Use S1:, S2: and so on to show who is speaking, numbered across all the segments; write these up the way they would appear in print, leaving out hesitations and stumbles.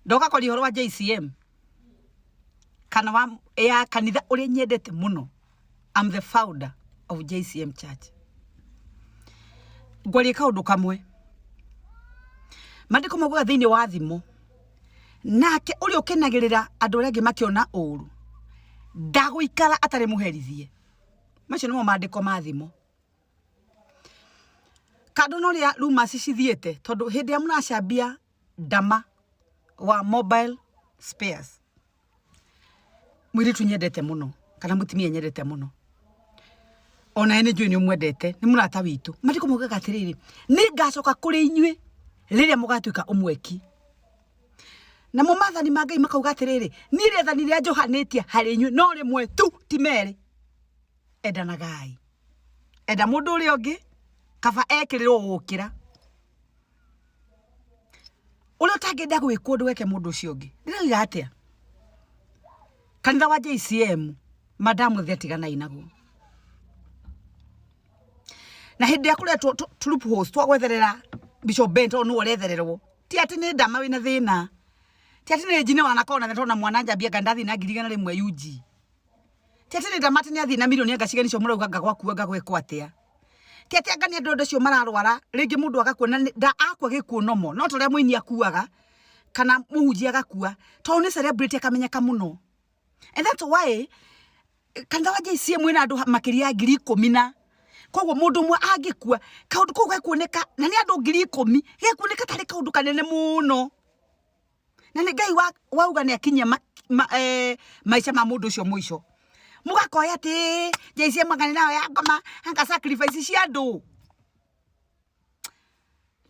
S1: Ndoka kori horo wa JCM. Kana wa ya kanitha uri nyendete muno. I'm the founder of JCM Church. Gwali kaundu kamwe. Mandiko maguga thiini wa thimo. Nake uri ukenagirira andu aria angi makiona uru. Ndaguikara atari muherithie. Macio nimo mandiko ma thimo. Kado no ria rumors cithiete tondu hindi ya munacambia ndama wa mobile spares. Mwiritu nyendete muno kana mutimia nyendete muno. Ona ene njui ni mwendete ni murata witu. Mandiko mugaga atiriri ni ngacoka kuri inyue riria mugatuika umweki. Na mumathani mangai makauga atiriri ni rethani ria Johanitia hari inyue no rimwe tu ti mere. Edanagai. Eda mundu uri ongi kaba ekiriro gukira. Ule utangenda gwikwo ndweke mundu ucio ungi. Ndira atia. Kanitha wa JCM madamu thetigana inaguo. Na hindi ya kule turupu host twagwetherera Bishop Bento no urethererwo. Ti ati ni ndama wina thina. Ti ati ni jine wanakona netona mwananja bia gandathi na girigana rimwe UG. Ti ati ni ndama tini athi na milioni agacigani cio murauga ngagwakuanga gwekwo atia. Ti ati angania ndondo cio mararwara ringi mundu agakuona nda akwa gikuonomo no tore muini akuaga kana muhunjia agakua to ni celebrity akamenyeka muno. And that's why kanitha wa JCM wina andu makiria 10,000 koguo mundu mwe agikua kaundu koguo gekuoneka na ni andu 10,000 gekuoneka tari kaundu kanene muno. Na ni Ngai wauga ni akinyia maisha ma mundu ucio mwisho. Mugakoya ati JCM ngani nayo ya ngoma anga sacrifice cia andu.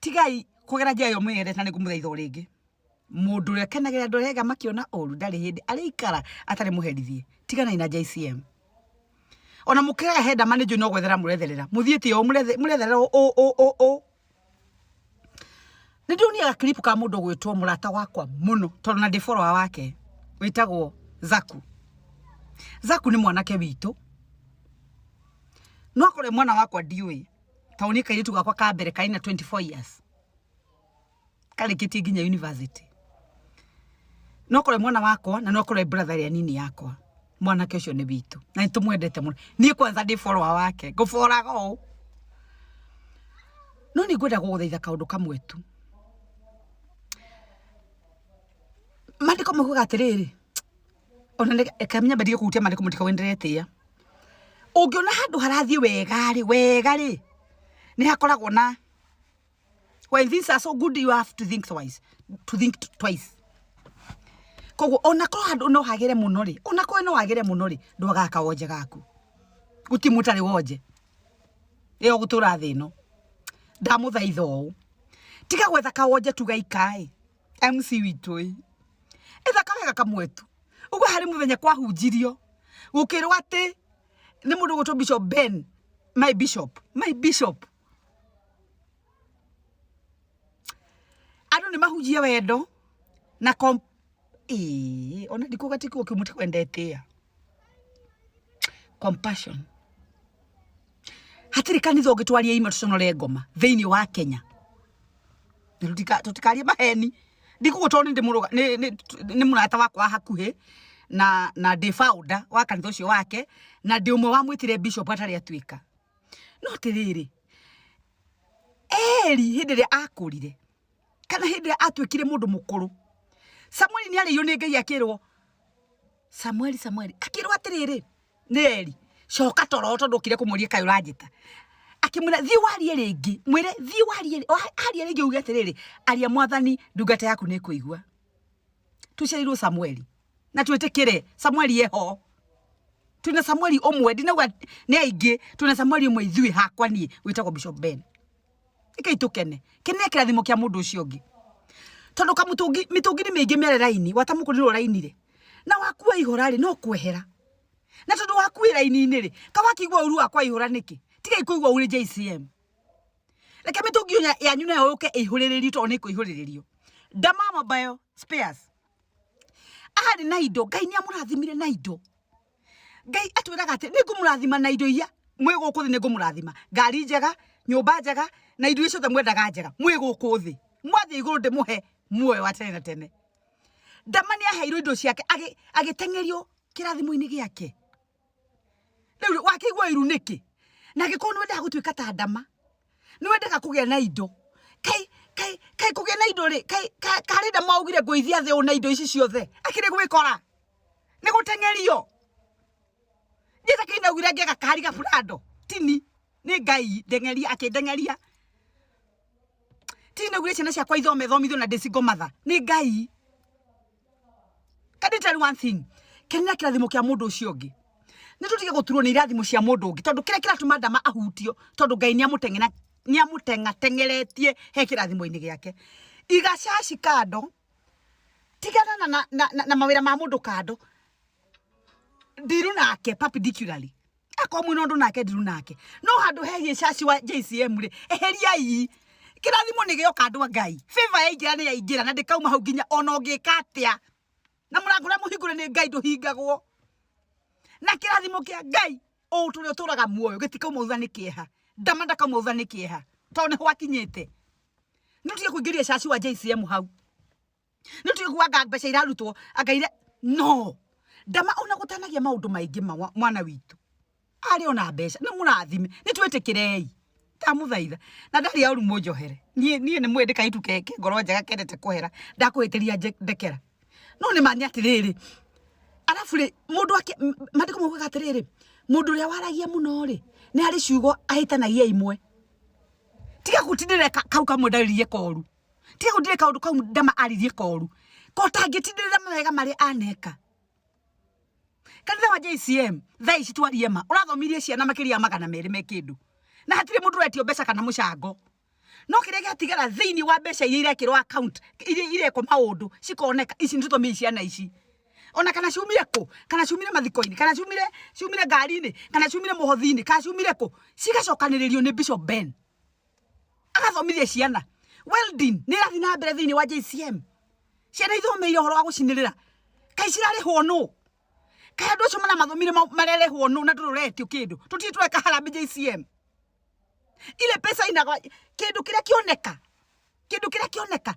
S1: Tigai kugera jayo mwere na nikumuthaitha ringi. Mundu rekenagira andu rega makiona uru ndari hindi arikara atari muherithie. Tigana ina JCM. Ona mukiraga henda manager no gwethera muretherera. Muthiete yo muretherera o. Nidunia clip ka mundu gwitwo murata wakwa muno tondu na follower wake witagwo Zaku. Zaku ni mwanake witu. No akore mwana wakwa ndiwe. Tauni kairitu gakwa ka mbere kari na 24 years. Kale kiti ginya university. No akore mwana wakwa na no akore brother ya nini yakwa. Mwanake ucio ni witu. Na nitumwendete muno. Ni kwanza ndi follower wake. Guforaga o. No ni gwenda guthaitha kaundu kamwe tu. Mandiko maguga atiriri. Ona kamenya badige kutia mandiko mutika wenderete ya. Ungiona handu harathie wega ri. Ni hakoragwo na when things are so good you have to think twice. Koguo ona ko handu no hagere muno ri. Ona ko no hagere muno ri. Ndwaga kawoje gaku. Guti mutari woje. Iyo gutura thino. Ndamuthaitha o. Tiga gwetha kawoje tugaikai. MC witu ii. Etha kawega kamwetu. Ugo hari muthenya kwa hunjirio. Gukirwo ati ni mundu gutwo Bishop Ben. My bishop. Anu ni mahunjia wendo na ona ndikuga tikuo kimuti kwendete ya. Compassion. Hatiri kanitha ugitwaria ima tuconore ngoma thiini wa Kenya. Tutikaria maheni. Ndikugutoni ndi muruga ni murata wakwa hakuhe na de founder wa kanitha ucio wake na ndi umwe wa mwitire bishop atari atwika. No tiriri. Hindi ria akurire. Kana hindi atwikire mundu mukuru. Samuel ni ari ni Ngai akirwo. Samuel akirwo atiriri. Ni Eli. Coka toro ndukire kumuria kayo rajita. Akimura thi warie ringi. Mwire thi warie. Aria ringi uga atiriri. Aria mwathani ndungata yaku ni kuigua. Tucerirwo Samuel. Na twetekere Samuel yeho. Tuna Samuel omwe ndinauga ni aingi. Tuna Samuel omwe ithui hakwa ni witagwo Bishop Ben. Ikaitukene. Kene kirathimo kia mundu ucio ungi. Tondu mitungi ni mingi mere raini watamukurirwo raini ri. Na wakua ihorari no kwehera. Na tondu wakuira raini ni ri. Kawakigwa uru akwa ihora niki. Tiga ikuigwa uri JCM. Leke mitungi ya nyuna yoke ihuriririo to ni kuihuriririo. Dama mobile spares. Ahari na indo Ngai ni amurathimire na indo. Ngai atwiraga ati ni ngumurathima na indo iya mwe guku thi ni ngumurathima. Ngari njega, nyumba njega na indo icio the mwendaga njega. Mwe guku thi. Mwathi iguru ndi muhe muoyo wa tene na tene. Ndama ni aheirwo indo ciake agitengerio kirathimo-ini giake. Riu wakigwa iru niki? Na giko ni wenda gutuika ta Ndama. Ni wendaga kugia na indo. Kai kugia na indo ri. Kai Ndama augire ngoithia the ona indo ici ciothe. Akire gwikora. Ni gutengerio. Ndita kina ugire ngega kari ga Prado. Tini ni Ngai ndengeria akindengeria. Tini ugire ciana cia kwa thomithio na ndicigo matha. Ni Ngai. Can I tell you one thing? Kenya kirathimo kia mundu ucio ungi. Ni tutige guturwo ni irathimo cia mundu ungi tondu kira kiratuma Ndama ahutio tondu Ngai ni amutenga tengeretie he kirathimo-ini giake. Igacaci kando. Tigana na mawira ma mundu kando. Ndiru nake perpendicularly. Ako mwino ndu nake ndiru nake. No handu hegie caci wa JCM ri eheriai. Kirathimo ni gio kando wa Ngai. Favor ya ingira ni ya ingira na ndikauma hau nginya ona ungikatia. Na murango na muhingure ni Ngai nduhingagwo. Na kirathimo kia Ngai o turi uturaga muoyo gitikauma utha ni kieha. Ndama ndakauma utha ni kieha. Tone hwakinyete. Nutige kuingiria caci wa JCM hau. Nutige kuaga mbeca irarutwo agaire no. Ndama ona gutanagia maundu maingi mwana witu. Ari ona mbeca ni murathime ni twetikirei. Ta muthaitha na ndari auru monjohere. Nie ni mwendeka itu keke ngoro njega kendete kuhera. Ndakuhitiria ndekera. No ni mani atiriri. Alafu ri mundu ake mandiko mauga atiriri. Mundu ria waragia muno ri ni ari ciugo ahitanagia imwe. Tiga gutindire kau kamundaririe koru. Tiga gutindire kaundu kau Ndama aririe koru. Ko tangitindirira mawega mari aneka. Kanitha wa JCM thaa ici twarie ma urathomirie ciana makiria magana meri me kindu. Na hatire mundu retio mbeca kana mucango. No kire giatigara thiini wa mbeca iria irekirwo account iria ko maundu cikoneka ici nituthomie ciana ici. Ona kana ciumire ku, kana ciumire mathiko-ini, kana ciumire ngari-ini, kana ciumire muhothi-ini, kana ciumire ku, cigacokaniririo ni Bishop Ben. Agathomithie ciana. Welding ni rathi na mbere thiini wa JCM. Ciana ithomeire horo wa gucinirira. Kai cirarihwo no. Kai andu acio mathomire marerehwo no na tururetio kindu. Tutie tweka harambe JCM. Ile pesa inaga kindu kiria kioneka. Kindu kiria kioneka.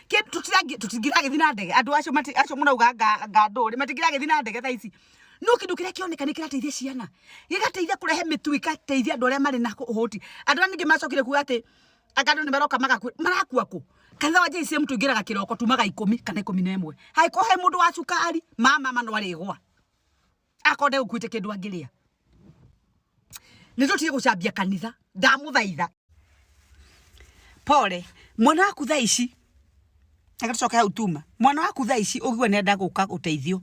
S1: Kindu tutigirage thina ndege. Andu acio munauga nganduri matigirage thina ndege thaa ici. No kindu kiria kioneka ni kirateithia ciana. Gigateithia kurehe mitu ikateithia andu aria mari na uhoti. Andu ningi macokire kuga ati akandu ni maroka marakua ku. Kanitha wa JCM tuingiraga kiroko tumaga 10 kana 11. Haiko he mundu wa cukari mama no arigwa. Akonde gukwite kindu angiria. Nizo tiye gucambia kanitha ndamuthaitha. Pole mwana waku thaa ici agatucoka hau tuma. Mwana waku thaa ici ugwe nenda guka uteithio.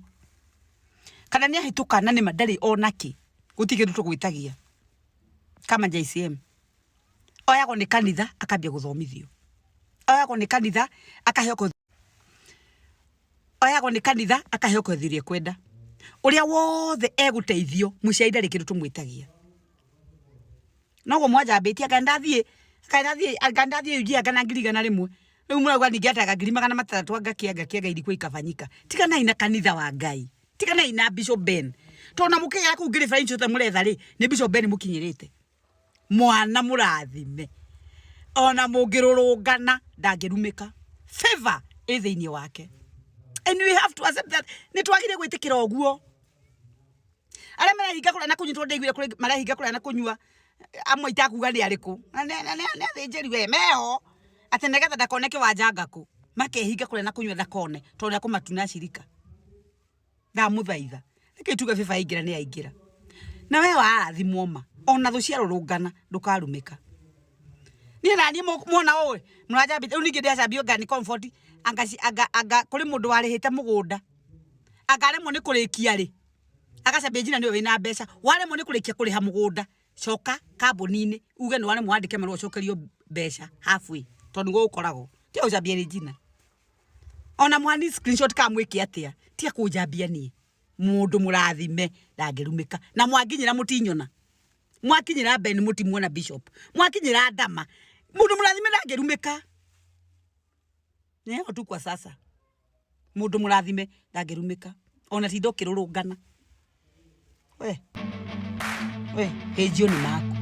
S1: Kana ni ahituka na ni madari onaki gutige ndu tugwitagia. Kama JCM. Oyagwo ni kanitha akambia guthomithio. Oyagwo ni kanitha akaheo kwethirie kwenda. Uria wothe eguteithio muciaida rikiru tumwitagia. Nogo mwajambitie gandathie ugia kana ngirigana rimwe. Riu muragwa ningiataga ngiri 600 ngakia irikwa ikafanyika. Tika na ina kanitha wa Ngai. Tika na ina Bishop Ben. Tona mukiya ku ngiri fine chothe muretha ri ni Bishop Ben mukinyirite. Mwana murathime. Ona mungirurungana ndangirumika. Favor ethiini wake. And we have to accept that. Ni twagire gwitikira oguo. Ara marahinga kula na kunyitwo ndeiguire kuri marahinga kula na kunyua. Amwe itakuga ni ariku. Na thinjeri we meho. Atendegetha ndakoneke wajanga ku. Makehinga kula na kunyua ndakone. Tondu ya kumatuna shirika. Ndamuthaitha. Nikituga Favor ingira ni aingira. Na we warathimwo ma. Ona thu ciarurungana ndukarumika. Ni nani muona owe murajabite uningi ndiacambio ngani comfort anga kuri mundu warihite mugunda agaremwo ni kurikia ri agacambia njina niwe wina mbeca waremwo ni kurikia kuriha mugunda coka kambuni-ini uge ni waremwo andike marua cokerio mbeca halfway tondu gukoragwo ti ucambia ri njina ona mwani screenshot kamwiki atia tia kujambia ni mundu murathime ndangirumika na mwanginyira mutinyona mwakinyira Ben mutimuona Bishop mwakinyira Ndama mundu murathime ndangirumika neo tu kwa sasa mundu murathime ndangirumika ona tindo kirurungana we hejio ni maku